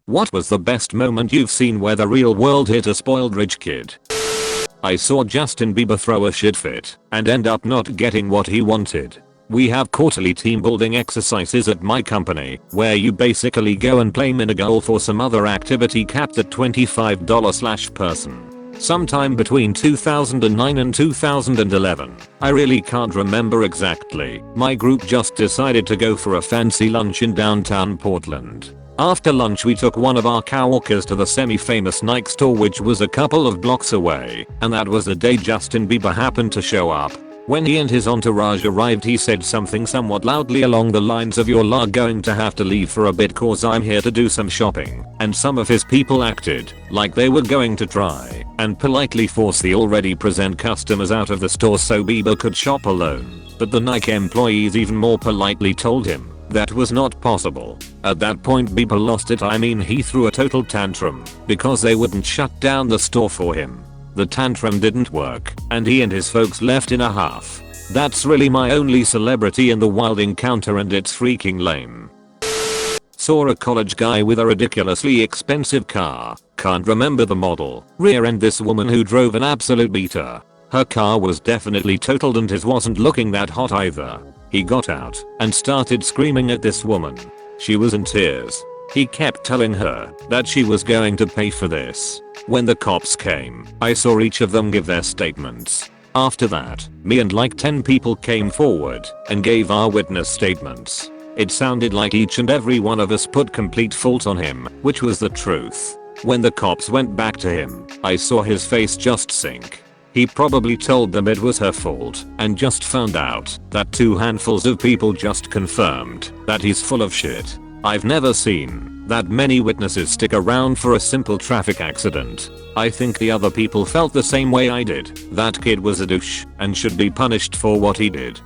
What was the best moment you've seen where the real world hit a spoiled rich kid? I saw Justin Bieber throw a shit fit and end up not getting what he wanted. We have quarterly team building exercises at my company where you basically go and play mini golf or some other activity capped at $25/person. Sometime between 2009 and 2011. I really can't remember exactly. My group just decided to go for a fancy lunch in downtown Portland. After lunch we took one of our coworkers to the semi-famous Nike store, which was a couple of blocks away, and that was the day Justin Bieber happened to show up. When he and his entourage arrived, he said something somewhat loudly along the lines of, "You're going to have to leave for a bit cause I'm here to do some shopping," and some of his people acted like they were going to try and politely force the already present customers out of the store so Bieber could shop alone. But the Nike employees even more politely told him that was not possible. At that point Bieber lost it. He threw a total tantrum because they wouldn't shut down the store for him. The tantrum didn't work and he and his folks left in a huff. That's really my only celebrity in the wild encounter, and it's freaking lame. Saw a college guy with a ridiculously expensive car. Can't remember the model. Rear-end this woman who drove an absolute beater. Her car was definitely totaled and his wasn't looking that hot either. He got out and started screaming at this woman. She was in tears. He kept telling her that she was going to pay for this. When the cops came, I saw each of them give their statements. After that, me and like 10 people came forward and gave our witness statements. It sounded like each and every one of us put complete fault on him, which was the truth. When the cops went back to him, I saw his face just sink. He probably told them it was her fault and just found out that 2 handfuls of people just confirmed that he's full of shit. I've never seen that many witnesses stick around for a simple traffic accident. I think the other people felt the same way I did. That kid was a douche and should be punished for what he did.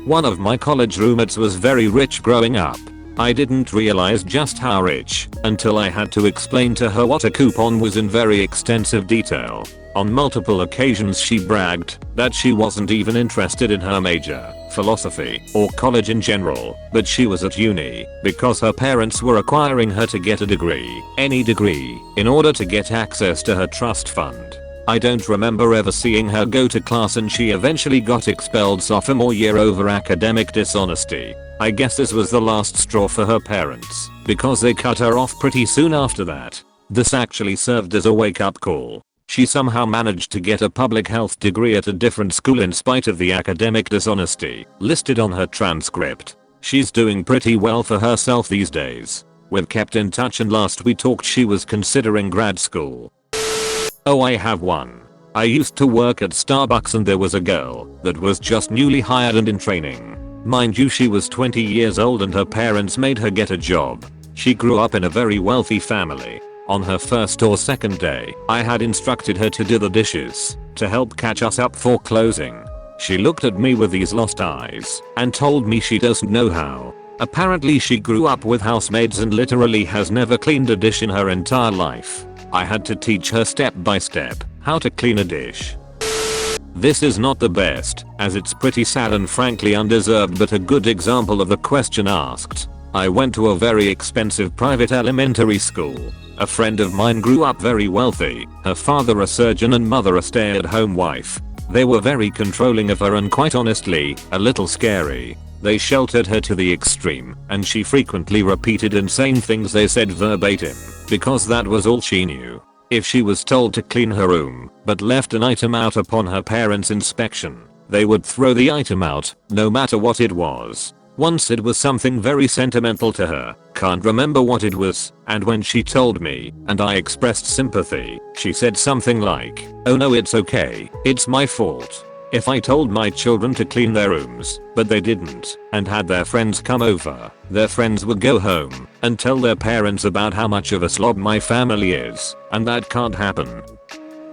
One of my college roommates was very rich growing up. I didn't realize just how rich until I had to explain to her what a coupon was in very extensive detail. On multiple occasions she bragged that she wasn't even interested in her major, philosophy, or college in general, but she was at uni because her parents were requiring her to get a degree, any degree, in order to get access to her trust fund. I don't remember ever seeing her go to class, and she eventually got expelled sophomore year over academic dishonesty. I guess this was the last straw for her parents because they cut her off pretty soon after that. This actually served as a wake-up call. She somehow managed to get a public health degree at a different school in spite of the academic dishonesty listed on her transcript. She's doing pretty well for herself these days. We've kept in touch, and last we talked she was considering grad school. Oh, I have one. I used to work at Starbucks and there was a girl that was just newly hired and in training. Mind you, she was 20 years old and her parents made her get a job. She grew up in a very wealthy family. On her first or second day, I had instructed her to do the dishes to help catch us up for closing. She looked at me with these lost eyes and told me she doesn't know how. Apparently she grew up with housemaids and literally has never cleaned a dish in her entire life. I had to teach her step by step how to clean a dish. This is not the best, as it's pretty sad and frankly undeserved, but a good example of the question asked. I went to a very expensive private elementary school. A friend of mine grew up very wealthy, her father a surgeon and mother a stay-at-home wife. They were very controlling of her and quite honestly, a little scary. They sheltered her to the extreme, and she frequently repeated insane things they said verbatim, because that was all she knew. If she was told to clean her room, but left an item out upon her parents' inspection, they would throw the item out, no matter what it was. Once it was something very sentimental to her, can't remember what it was, and when she told me, and I expressed sympathy, she said something like, "Oh no, it's okay, it's my fault. If I told my children to clean their rooms, but they didn't, and had their friends come over, their friends would go home and tell their parents about how much of a slob my family is, and that can't happen."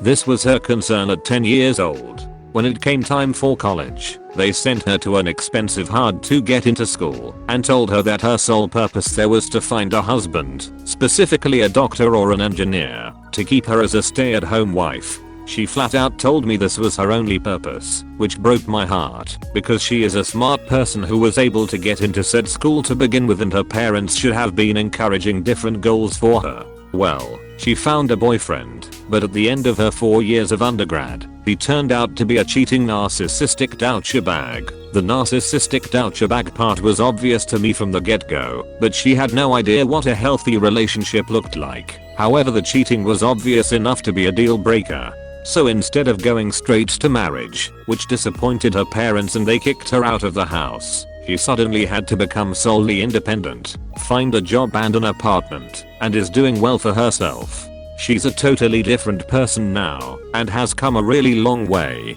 This was her concern at 10 years old. When it came time for college, they sent her to an expensive hard to get into school and told her that her sole purpose there was to find a husband, specifically a doctor or an engineer, to keep her as a stay-at-home wife. She flat out told me this was her only purpose, which broke my heart, because she is a smart person who was able to get into said school to begin with, and her parents should have been encouraging different goals for her. Well, she found a boyfriend, but at the end of her 4 years of undergrad, he turned out to be a cheating narcissistic douchebag. The narcissistic douchebag part was obvious to me from the get-go, but she had no idea what a healthy relationship looked like. However, the cheating was obvious enough to be a deal breaker. So instead of going straight to marriage, which disappointed her parents and they kicked her out of the house, she suddenly had to become solely independent, find a job and an apartment, and is doing well for herself. She's a totally different person now, and has come a really long way.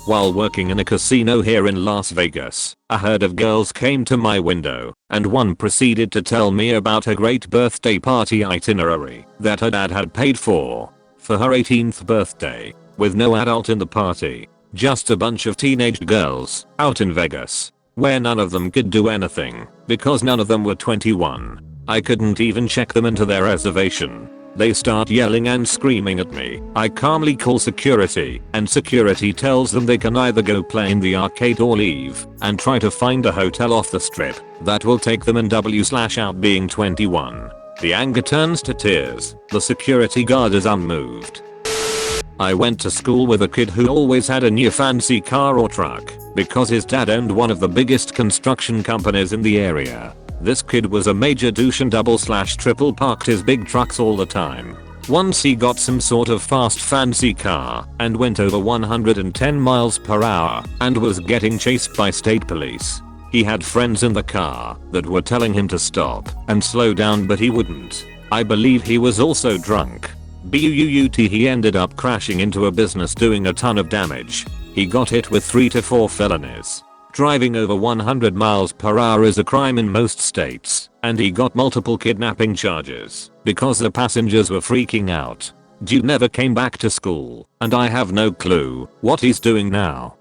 While working in a casino here in Las Vegas, a herd of girls came to my window, and one proceeded to tell me about her great birthday party itinerary that her dad had paid for her 18th birthday, with no adult in the party, just a bunch of teenage girls out in Vegas, where none of them could do anything, because none of them were 21. I couldn't even check them into their reservation. They start yelling and screaming at me. I calmly call security, and security tells them they can either go play in the arcade or leave, and try to find a hotel off the strip that will take them in W/out being 21. The anger turns to tears. The security guard is unmoved. I went to school with a kid who always had a new fancy car or truck, because his dad owned one of the biggest construction companies in the area. This kid was a major douche and double/triple parked his big trucks all the time. Once he got some sort of fast fancy car and went over 110 miles per hour and was getting chased by state police. He had friends in the car that were telling him to stop and slow down, but he wouldn't. I believe he was also drunk. But he ended up crashing into a business doing a ton of damage. He got hit with 3 to 4 felonies. Driving over 100 miles per hour is a crime in most states, and he got multiple kidnapping charges because the passengers were freaking out. Dude never came back to school, and I have no clue what he's doing now.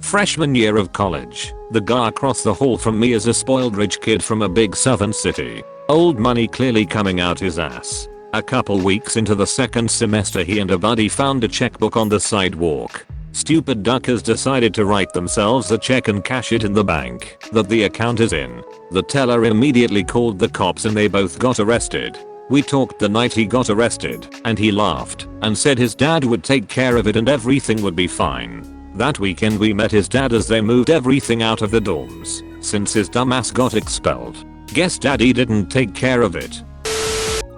Freshman year of college, the guy across the hall from me is a spoiled rich kid from a big southern city. Old money clearly coming out his ass. A couple weeks into the second semester, he and a buddy found a checkbook on the sidewalk. Stupid duckers decided to write themselves a check and cash it in the bank that the account is in. The teller immediately called the cops and they both got arrested. We talked the night he got arrested, and he laughed and said his dad would take care of it and everything would be fine. That weekend we met his dad as they moved everything out of the dorms, since his dumbass got expelled. Guess daddy didn't take care of it.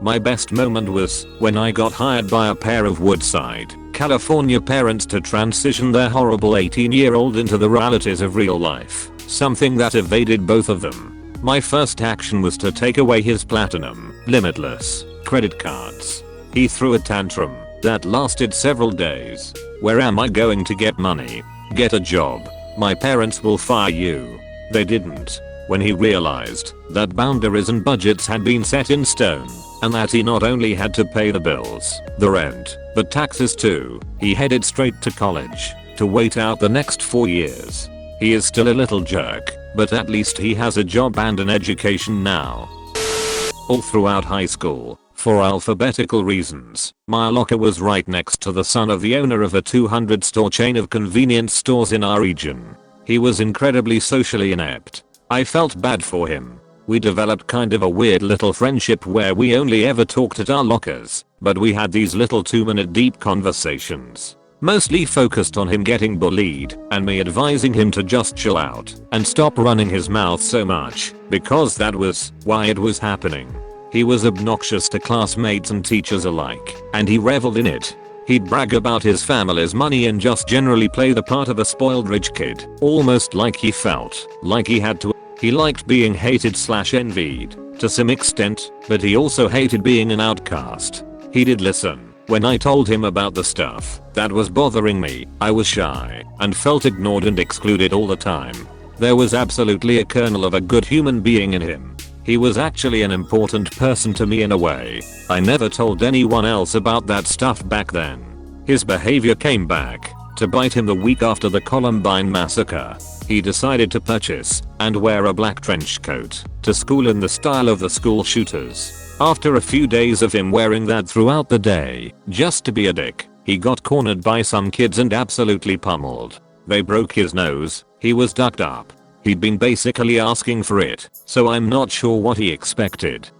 My best moment was when I got hired by a pair of Woodside, California parents to transition their horrible 18-year-old into the realities of real life, something that evaded both of them. My first action was to take away his Platinum, Limitless credit cards. He threw a tantrum that lasted several days. Where am I going to get money? Get a job. My parents will fire you. They didn't. When he realized that boundaries and budgets had been set in stone, and that he not only had to pay the bills, the rent, but taxes too, he headed straight to college to wait out the next 4 years. He is still a little jerk, but at least he has a job and an education now. All throughout high school, for alphabetical reasons, my locker was right next to the son of the owner of a 200-store chain of convenience stores in our region. He was incredibly socially inept. I felt bad for him. We developed kind of a weird little friendship where we only ever talked at our lockers, but we had these little 2-minute deep conversations. Mostly focused on him getting bullied and me advising him to just chill out and stop running his mouth so much, because that was why it was happening. He was obnoxious to classmates and teachers alike, and he reveled in it. He'd brag about his family's money and just generally play the part of a spoiled rich kid, almost like he felt like he had to. He liked being hated/envied to some extent, but he also hated being an outcast. He did listen when I told him about the stuff that was bothering me. I was shy and felt ignored and excluded all the time. There was absolutely a kernel of a good human being in him. He was actually an important person to me in a way. I never told anyone else about that stuff back then. His behavior came back to bite him the week after the Columbine massacre. He decided to purchase and wear a black trench coat to school in the style of the school shooters. After a few days of him wearing that throughout the day, just to be a dick, He got cornered by some kids and absolutely pummeled. They broke his nose, he was ducked up. He'd been basically asking for it, so I'm not sure what he expected.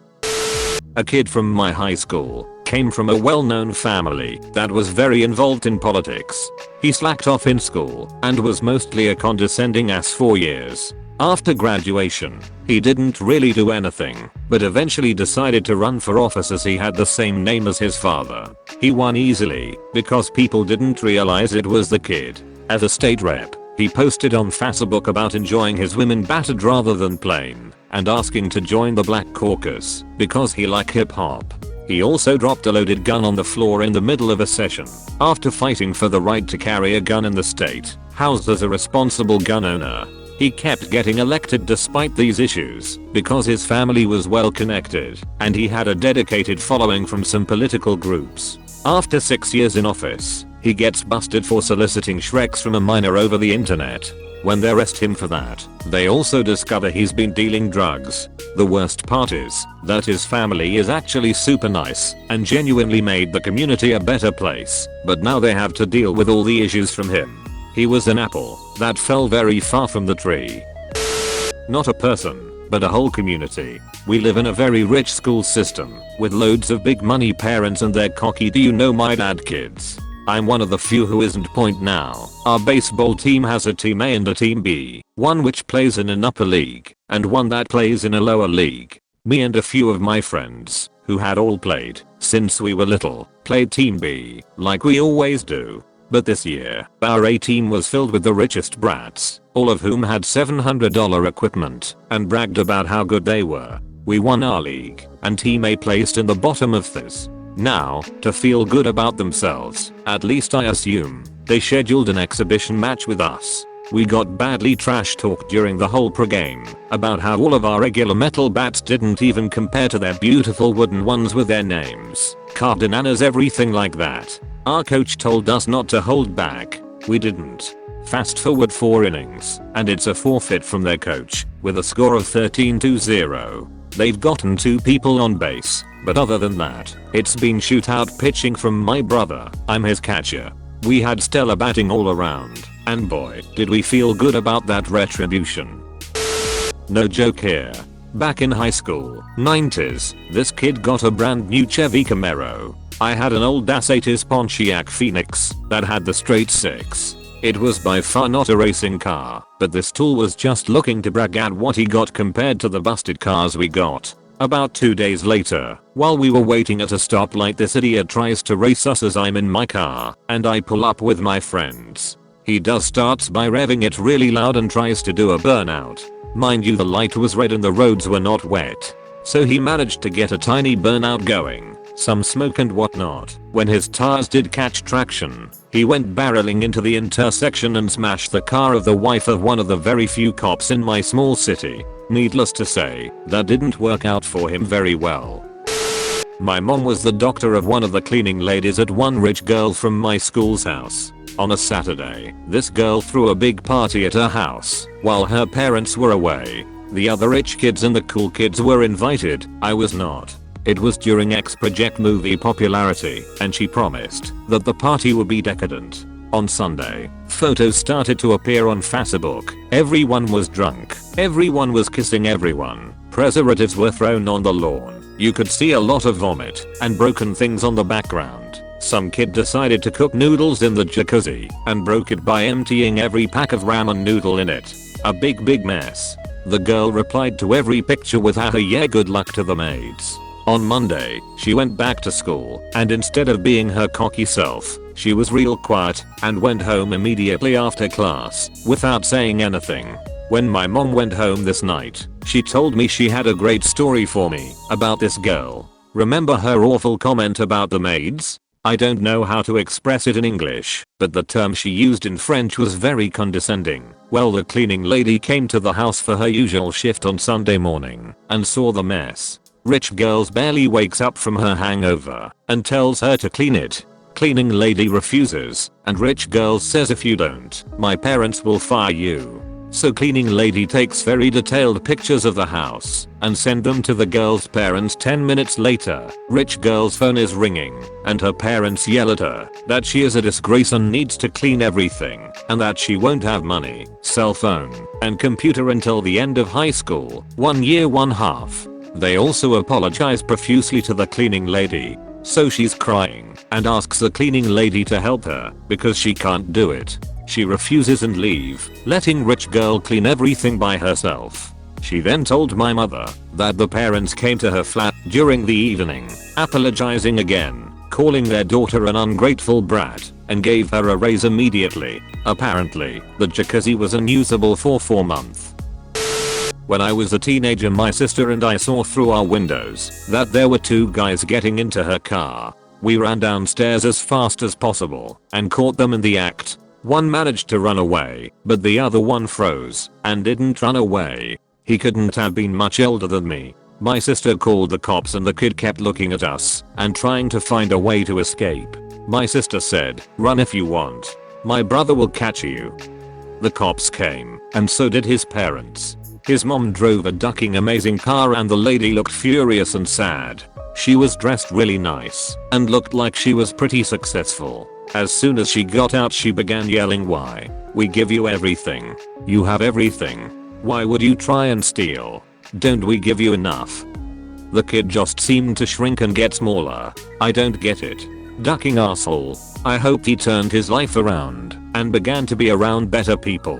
A kid from my high school came from a well-known family that was very involved in politics. He slacked off in school and was mostly a condescending ass for years. After graduation, he didn't really do anything, but eventually decided to run for office as he had the same name as his father. He won easily because people didn't realize it was the kid. As a state rep, he posted on Facebook about enjoying his women battered rather than plain, and asking to join the Black Caucus because he liked hip hop. He also dropped a loaded gun on the floor in the middle of a session after fighting for the right to carry a gun in the state, housed as a responsible gun owner. He kept getting elected despite these issues because his family was well connected and he had a dedicated following from some political groups. After 6 years in office, he gets busted for soliciting Shreks from a minor over the internet. When they arrest him for that, they also discover he's been dealing drugs. The worst part is that his family is actually super nice and genuinely made the community a better place, but now they have to deal with all the issues from him. He was an apple that fell very far from the tree. Not a person, but a whole community. We live in a very rich school system with loads of big money parents and their cocky do you know my dad kids. I'm one of the few who isn't point now. Our baseball team has a team A and a team B, one which plays in an upper league and one that plays in a lower league. Me and a few of my friends, who had all played since we were little, played team B, like we always do. But this year, our A team was filled with the richest brats, all of whom had $700 equipment and bragged about how good they were. We won our league, and team A placed in the bottom of this. Now, to feel good about themselves, at least I assume, they scheduled an exhibition match with us. We got badly trash talked during the whole pregame about how all of our regular metal bats didn't even compare to their beautiful wooden ones with their names carved in annas, everything like that. Our coach told us not to hold back. We didn't. Fast forward 4 innings, and it's a forfeit from their coach, with a score of 13-0. They've gotten 2 people on base, but other than that, it's been shootout pitching from my brother. I'm his catcher. We had stellar batting all around, and boy, did we feel good about that retribution. No joke here. Back in high school, 90s, this kid got a brand new Chevy Camaro. I had an old ass 80s Pontiac Phoenix that had the straight 6. It was by far not a racing car, but this tool was just looking to brag at what he got compared to the busted cars we got. About 2 days later, while we were waiting at a stoplight, this idiot tries to race us as I'm in my car, and I pull up with my friends. He starts by revving it really loud and tries to do a burnout. Mind you, the light was red and the roads were not wet, so he managed to get a tiny burnout going, some smoke and whatnot. When his tires did catch traction, he went barreling into the intersection and smashed the car of the wife of one of the very few cops in my small city. Needless to say, that didn't work out for him very well. My mom was the doctor of one of the cleaning ladies at one rich girl from my school's house. On a Saturday, this girl threw a big party at her house while her parents were away. The other rich kids and the cool kids were invited. I was not. It was during X-Project movie popularity, and she promised that the party would be decadent. On Sunday, photos started to appear on Facebook. Everyone was drunk. Everyone was kissing everyone. Preservatives were thrown on the lawn. You could see a lot of vomit and broken things on the background. Some kid decided to cook noodles in the jacuzzi and broke it by emptying every pack of ramen noodle in it. A big mess. The girl replied to every picture with haha yeah, good luck to the maids. On Monday, she went back to school, and instead of being her cocky self, she was real quiet and went home immediately after class without saying anything. When my mom went home this night, she told me she had a great story for me about this girl. Remember her awful comment about the maids? I don't know how to express it in English, but the term she used in French was very condescending. Well, the cleaning lady came to the house for her usual shift on Sunday morning and saw the mess. Rich girls barely wakes up from her hangover and tells her to clean it. Cleaning lady refuses, and rich girl says if you don't, my parents will fire you. So cleaning lady takes very detailed pictures of the house and send them to the girl's parents. 10 minutes later, rich girl's phone is ringing and her parents yell at her that she is a disgrace and needs to clean everything and that she won't have money, cell phone, and computer until the end of high school, 1 year 1/2. They also apologize profusely to the cleaning lady. So she's crying and asks the cleaning lady to help her because she can't do it. She refuses and leave, letting rich girl clean everything by herself. She then told my mother that the parents came to her flat during the evening, apologizing again, calling their daughter an ungrateful brat, and gave her a raise immediately. Apparently, the jacuzzi was unusable for 4 months. When I was a teenager, my sister and I saw through our windows that there were 2 guys getting into her car. We ran downstairs as fast as possible and caught them in the act. One managed to run away, but the other one froze and didn't run away. He couldn't have been much older than me. My sister called the cops and the kid kept looking at us and trying to find a way to escape. My sister said, "Run if you want. My brother will catch you." The cops came, and so did his parents. His mom drove a ducking amazing car and the lady looked furious and sad. She was dressed really nice and looked like she was pretty successful. As soon as she got out, she began yelling, "Why? We give you everything. You have everything. Why would you try and steal? Don't we give you enough?" The kid just seemed to shrink and get smaller. I don't get it. Ducking asshole. I hoped he turned his life around and began to be around better people.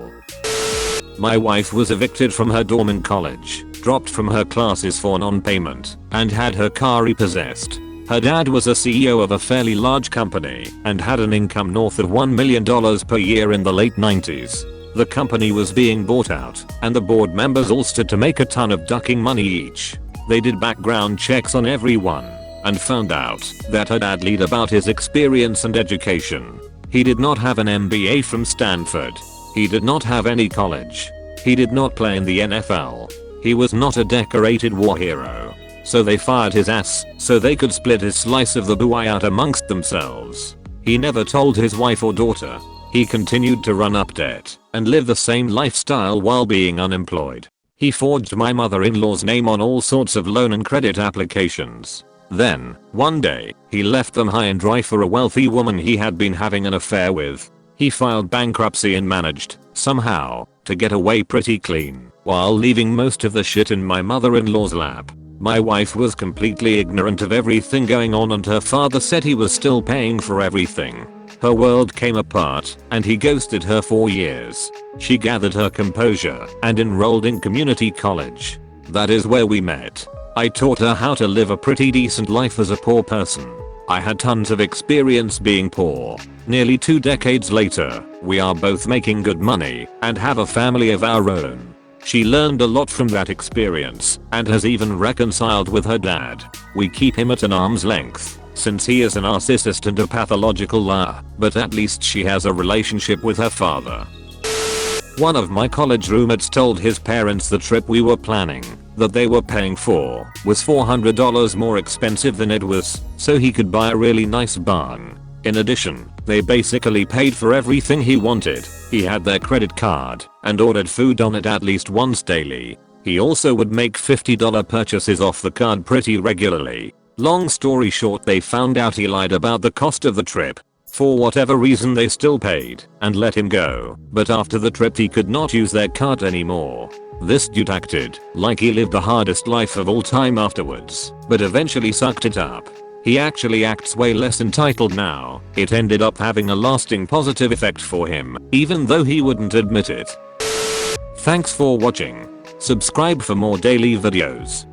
My wife was evicted from her dorm in college, dropped from her classes for non-payment, and had her car repossessed. Her dad was a CEO of a fairly large company and had an income north of $1 million per year in the late 90s. The company was being bought out, and the board members all stood to make a ton of ducking money each. They did background checks on everyone and found out that her dad lied about his experience and education. He did not have an MBA from Stanford. He did not have any college. He did not play in the NFL. He was not a decorated war hero. So they fired his ass so they could split his slice of the buy out amongst themselves. He never told his wife or daughter. He continued to run up debt and live the same lifestyle while being unemployed. He forged my mother-in-law's name on all sorts of loan and credit applications. Then, one day, he left them high and dry for a wealthy woman he had been having an affair with. He filed bankruptcy and managed, somehow, to get away pretty clean, while leaving most of the shit in my mother-in-law's lap. My wife was completely ignorant of everything going on and her father said he was still paying for everything. Her world came apart and he ghosted her for years. She gathered her composure and enrolled in community college. That is where we met. I taught her how to live a pretty decent life as a poor person. I had tons of experience being poor. Nearly 2 decades later, we are both making good money and have a family of our own. She learned a lot from that experience and has even reconciled with her dad. We keep him at an arm's length since he is a narcissist and a pathological liar, but at least she has a relationship with her father. One of my college roommates told his parents the trip we were planning, that they were paying for, was $400 more expensive than it was, so he could buy a really nice barn. In addition, they basically paid for everything he wanted. He had their credit card and ordered food on it at least once daily. He also would make $50 purchases off the card pretty regularly. Long story short, they found out he lied about the cost of the trip. For whatever reason they still paid and let him go, but after the trip he could not use their card anymore. This dude acted like he lived the hardest life of all time afterwards, but eventually sucked it up. He actually acts way less entitled now. It ended up having a lasting positive effect for him, even though he wouldn't admit it. Thanks for watching. Subscribe for more daily videos.